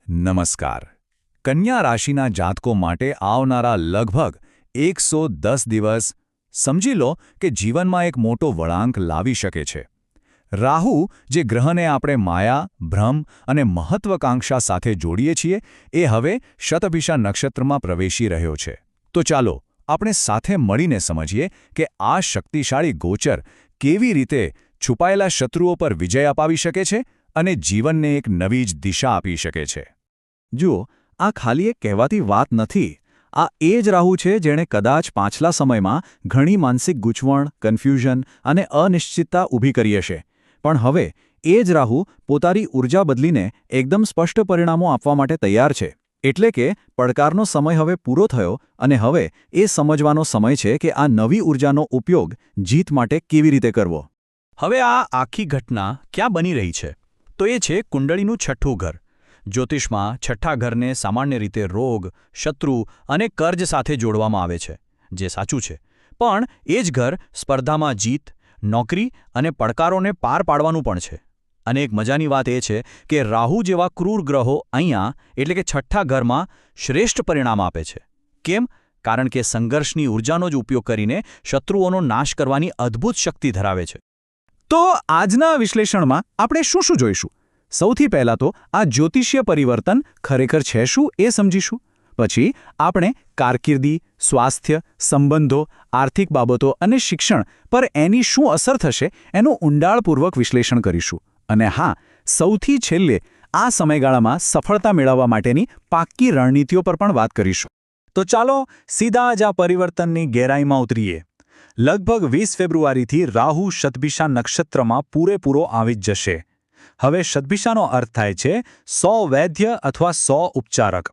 નમસ્કાર. કન્યા રાશિના જાતકો માટે આવનારા લગભગ 110 દિવસ સમજી લો કે જીવનમાં એક મોટો વળાંક લાવી શકે છે. રાહુ, જે ગ્રહને આપણે માયા, ભ્રમ અને મહત્વાકાંક્ષા સાથે જોડીએ છીએ, એ હવે શતભિષા નક્ષત્રમાં પ્રવેશી રહ્યો છે. તો ચાલો આપણે સાથે મળીને સમજીએ કે આ શક્તિશાળી ગોચર કેવી રીતે છુપાયેલા શત્રુઓ પર વિજય અપાવી શકે છે અને જીવનને એક નવી જ દિશા આપી શકે છે. જુઓ, આ ખાલી એક કહેવાતી વાત નથી. આ એ જ રાહુ છે જેણે કદાચ પાછલા સમયમાં ઘણી માનસિક ગૂંચવણ, કન્ફ્યુઝન અને અનિશ્ચિતતા ઊભી કરી હશે. પણ હવે એ જ રાહુ પોતાની ઊર્જા બદલીને એકદમ સ્પષ્ટ પરિણામો આપવા માટે તૈયાર છે. એટલે કે પડકારનો સમય હવે પૂરો થયો અને હવે એ સમજવાનો સમય છે કે આ નવી ઊર્જાનો ઉપયોગ જીત માટે કેવી રીતે કરવો. હવે આ આખી ઘટના ક્યાં બની રહી છે? તો એ છે કુંડળીનું છઠ્ઠું ઘર. જ્યોતિષમાં છઠ્ઠા ઘરને સામાન્ય રીતે રોગ, શત્રુ અને કર્જ સાથે જોડવામાં આવે છે, જે સાચું છે. પણ એ જ ઘર સ્પર્ધામાં જીત, નોકરી અને પડકારોને પાર પાડવાનું પણ છે. અને એક મજાની વાત એ છે કે રાહુ જેવા ક્રૂર ગ્રહો અહીંયા એટલે કે છઠ્ઠા ઘરમાં શ્રેષ્ઠ પરિણામ આપે છે. કેમ? કારણ કે સંઘર્ષની ઊર્જાનો જ ઉપયોગ કરીને શત્રુઓનો નાશ કરવાની અદ્ભુત શક્તિ ધરાવે છે. તો આજના વિશ્લેષણમાં આપણે શું જોઈશું? સૌથી પહેલાં તો આ જ્યોતિષીય પરિવર્તન ખરેખર છે શું એ સમજીશું. પછી આપણે કારકિર્દી, સ્વાસ્થ્ય, સંબંધો, આર્થિક બાબતો અને શિક્ષણ પર એની શું અસર થશે એનું ઊંડાણપૂર્વક વિશ્લેષણ કરીશું. અને હા, સૌથી છેલ્લે આ સમયગાળામાં સફળતા મેળવવા માટેની પાક્કી રણનીતિઓ પર પણ વાત કરીશું. તો ચાલો સીધા જ આ પરિવર્તનની ગહેરાઈમાં ઉતરીએ. લગભગ 20 ફેબ્રુઆરીથી રાહુ શતભિષા નક્ષત્રમાં પૂરેપૂરો આવી જ જશે. હવે શતભિષાનો અર્થ થાય છે 100 વૈદ્ય અથવા 100 ઉપચારક.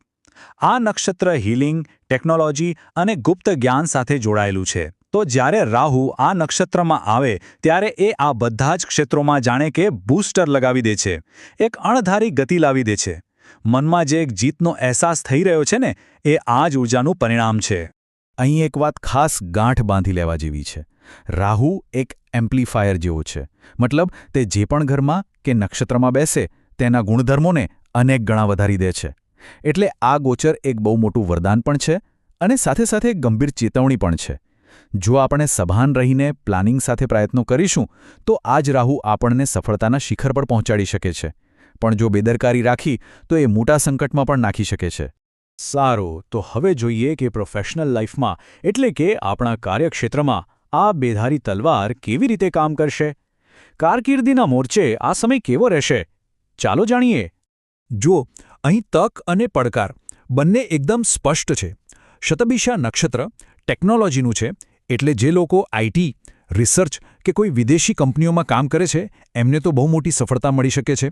આ નક્ષત્ર હીલિંગ, ટેકનોલોજી અને ગુપ્ત જ્ઞાન સાથે જોડાયેલું છે. તો જ્યારે રાહુ આ નક્ષત્રમાં આવે ત્યારે એ આ બધા જ ક્ષેત્રોમાં જાણે કે બૂસ્ટર લગાવી દે છે. એક અણધારી ગતિ લાવી દે છે. મનમાં જે એક જીતનો અહેસાસ થઈ રહ્યો છે ને, એ આ જ ઊર્જાનું પરિણામ છે. અહીં એક વાત ખાસ ગાંઠ બાંધી લેવા જેવી છે. રાહુ એક એમ્પ્લીફાયર જેવો છે. મતલબ તે જે પણ ઘરમાં કે નક્ષત્રમાં બેસે તેના ગુણધર્મોને અનેક ગણા વધારી દે છે. એટલે આ ગોચર એક બહુ મોટું વરદાન પણ છે અને સાથે સાથે એક ગંભીર ચેતવણી પણ છે. જો આપણે સભાન રહીને પ્લાનિંગ સાથે પ્રયત્નો કરીશું તો આ જ રાહુ આપણને સફળતાના શિખર પર પહોંચાડી શકે છે. પણ જો બેદરકારી રાખી તો એ મોટા સંકટમાં પણ નાખી શકે છે. સારું, તો હવે જોઈએ કે પ્રોફેશનલ લાઈફમાં એટલે કે આપણા કાર્યક્ષેત્રમાં આ બેધારી તલવાર કેવી રીતે કામ કરશે. કારકિર્દીના મોરચે આ સમય કેવો રહેશે? ચાલો જાણીએ. જો અહીં તક અને પડકાર બંને એકદમ સ્પષ્ટ છે. શતભિષા નક્ષત્ર ટેકનોલોજીનું છે, એટલે જે લોકો આઈટી, રિસર્ચ કે કોઈ વિદેશી કંપનીઓમાં કામ કરે છે એમને તો બહુ મોટી સફળતા મળી શકે છે.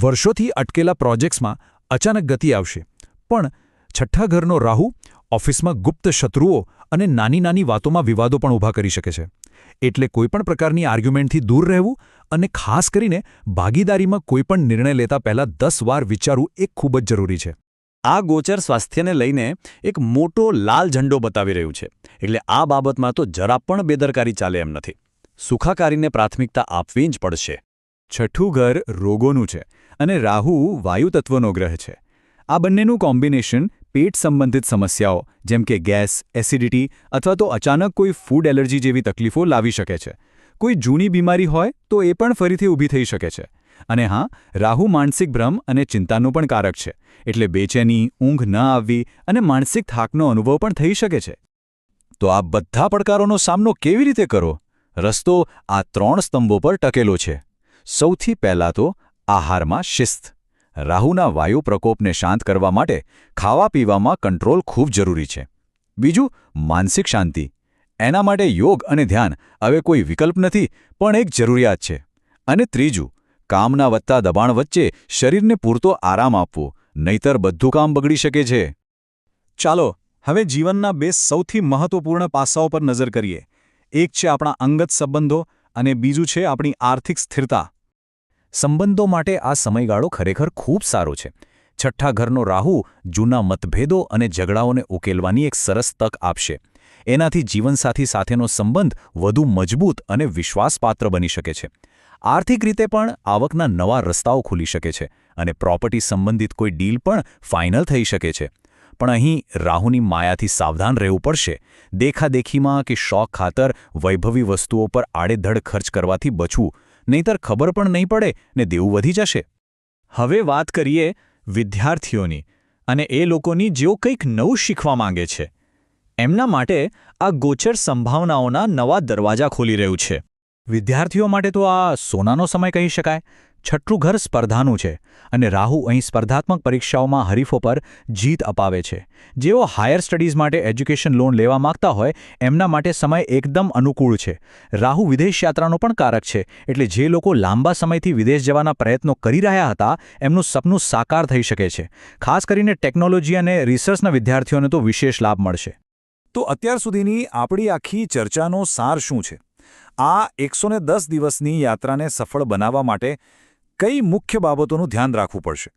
વર્ષોથી અટકેલા પ્રોજેક્ટ્સમાં અચાનક ગતિ આવશે. પણ છઠ્ઠા ઘરનો રાહુ ઓફિસમાં ગુપ્ત શત્રુઓ અને નાની નાની વાતોમાં વિવાદો પણ ઊભા કરી શકે છે. એટલે કોઈપણ પ્રકારની આર્ગ્યુમેન્ટથી દૂર રહેવું અને ખાસ કરીને ભાગીદારીમાં કોઈપણ નિર્ણય લેતા પહેલાં 10 વાર વિચારવું એ ખૂબ જ જરૂરી છે. આ ગોચર સ્વાસ્થ્યને લઈને એક મોટો લાલ ઝંડો બતાવી રહ્યું છે. એટલે આ બાબતમાં તો જરા પણ બેદરકારી ચાલે એમ નથી. સુખાકારીને પ્રાથમિકતા આપવી જ પડશે. છઠ્ઠું ઘર રોગોનું છે અને રાહુ વાયુ તત્વનો ગ્રહ છે. આ બંનેનું કોમ્બિનેશન પેટ સંબંધિત સમસ્યાઓ જેમ કે ગેસ, એસિડિટી અથવા તો અચાનક કોઈ ફૂડ એલર્જી જેવી તકલીફો લાવી શકે છે. કોઈ જૂની બીમારી હોય તો એ પણ ફરીથી ઊભી થઈ શકે છે. અને હા, રાહુ માનસિક ભ્રમ અને ચિંતાનું પણ કારક છે. એટલે બેચેની, ઊંઘ ન આવવી અને માનસિક થાકનો અનુભવ પણ થઈ શકે છે. તો આ બધા પડકારોનો સામનો કેવી રીતે કરવો? રસ્તો આ 3 સ્તંભો પર ટકેલો છે. સૌથી પહેલાં તો આહારમાં શિસ્ત. રાહુના વાયુ પ્રકોપને શાંત કરવા માટે ખાવા-પીવામાં કંટ્રોલ ખૂબ જરૂરી છે. બીજું, માનસિક શાંતિ. એના માટે યોગ અને ધ્યાન હવે કોઈ વિકલ્પ નથી, પણ એક જરૂરિયાત છે. અને ત્રીજું, કામના વધતા દબાણ વચ્ચે શરીરને પૂરતો આરામ આપવો, નહીતર બધું કામ બગડી શકે છે. ચાલો હવે જીવનના 2 સૌથી મહત્વપૂર્ણ પાસાઓ પર નજર કરીએ. એક છે આપણા અંગત સંબંધો અને બીજું છે આપણી આર્થિક સ્થિરતા. સંબંધો માટે આ સમયગાળો ખરેખર ખૂબ સારો છે. છઠ્ઠા ઘરનો રાહુ જૂના મતભેદો અને ઝઘડાઓને ઉકેલવાની એક સરસ તક આપશે. એનાથી જીવનસાથી સાથેનો સંબંધ વધુ મજબૂત અને વિશ્વાસપાત્ર બની શકે છે. આર્થિક રીતે પણ આવકના નવા રસ્તાઓ ખુલી શકે છે અને પ્રોપર્ટી સંબંધિત કોઈ ડીલ પણ ફાઇનલ થઈ શકે છે. પણ અહીં રાહુની માયાથી સાવધાન રહેવું પડશે. દેખાદેખીમાં કે શોખ ખાતર વૈભવી વસ્તુઓ પર આડેધડ ખર્ચ કરવાથી બચવું, નહીંતર ખબર પણ નહીં પડે ને દેવું વધી જશે. હવે વાત કરીએ વિદ્યાર્થીઓની અને એ લોકોની જેઓ કંઈક નવું શીખવા માંગે છે. એમના માટે આ ગોચર સંભાવનાઓના નવા દરવાજા ખોલી રહ્યું છે. વિદ્યાર્થીઓ માટે તો આ સોનાનો સમય કહી શકાય. છઠ્ઠું ઘર સ્પર્ધાનું છે અને રાહુ અહીં સ્પર્ધાત્મક પરીક્ષાઓમાં હરીફો પર જીત અપાવે છે. જેઓ હાયર સ્ટડીઝ માટે એજ્યુકેશન લોન લેવા માંગતા હોય એમના માટે સમય એકદમ અનુકૂળ છે. રાહુ વિદેશ યાત્રાનો પણ કારક છે, એટલે જે લોકો લાંબા સમયથી વિદેશ જવાના પ્રયત્નો કરી રહ્યા હતા એમનું સપનું સાકાર થઈ શકે છે. ખાસ કરીને ટેકનોલોજી અને રિસર્ચના વિદ્યાર્થીઓને તો વિશેષ લાભ મળશે. તો અત્યાર સુધીની આપણી આખી ચર્ચાનો સાર શું છે? આ 110 દિવસની યાત્રાને સફળ બનાવવા માટે કઈ મુખ્ય બાબતોનું ધ્યાન રાખવું પડશે?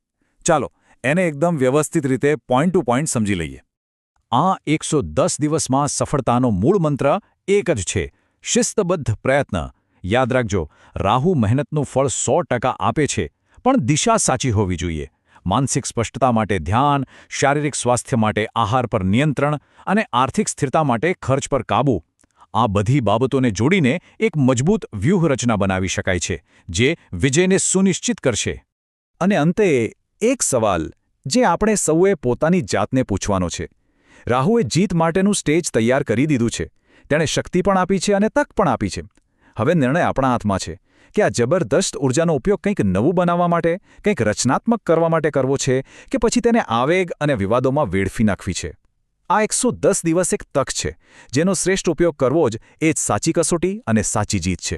ચાલો એને એકદમ વ્યવસ્થિત રીતે પોઈન્ટ ટુ પોઈન્ટ સમજી લઈએ. આ 110 દિવસમાં સફળતાનો મૂળ મંત્ર એક જ છે: શિસ્તબદ્ધ પ્રયત્ન. યાદ રાખજો, રાહુ મહેનતનું ફળ 100% આપે છે, પણ દિશા સાચી હોવી જોઈએ. માનસિક સ્પષ્ટતા માટે ધ્યાન, શારીરિક સ્વાસ્થ્ય માટે આહાર પર નિયંત્રણ અને આર્થિક સ્થિરતા માટે ખર્ચ પર કાબૂ. આ બધી બાબતોને જોડીને એક મજબૂત વ્યૂહરચના બનાવી શકાય છે, જે વિજયને સુનિશ્ચિત કરશે. અને અંતે એક સવાલ જે આપણે સૌએ પોતાની જાતને પૂછવાનો છે. રાહુએ જીત માટેનું સ્ટેજ તૈયાર કરી દીધું છે. તેણે શક્તિ પણ આપી છે અને તક પણ આપી છે. હવે નિર્ણય આપણા હાથમાં છે કે આ જબરદસ્ત ઉર્જાનો ઉપયોગ કંઈક નવું બનાવવા માટે, કંઈક રચનાત્મક કરવા માટે કરવો છે કે પછી તેને આવેગ અને વિવાદોમાં વેડફી નાખવી છે. આ 110 દિવસ એક તક છે જેનો શ્રેષ્ઠ ઉપયોગ કરવો જ એ જ સાચી કસોટી અને સાચી જીત છે.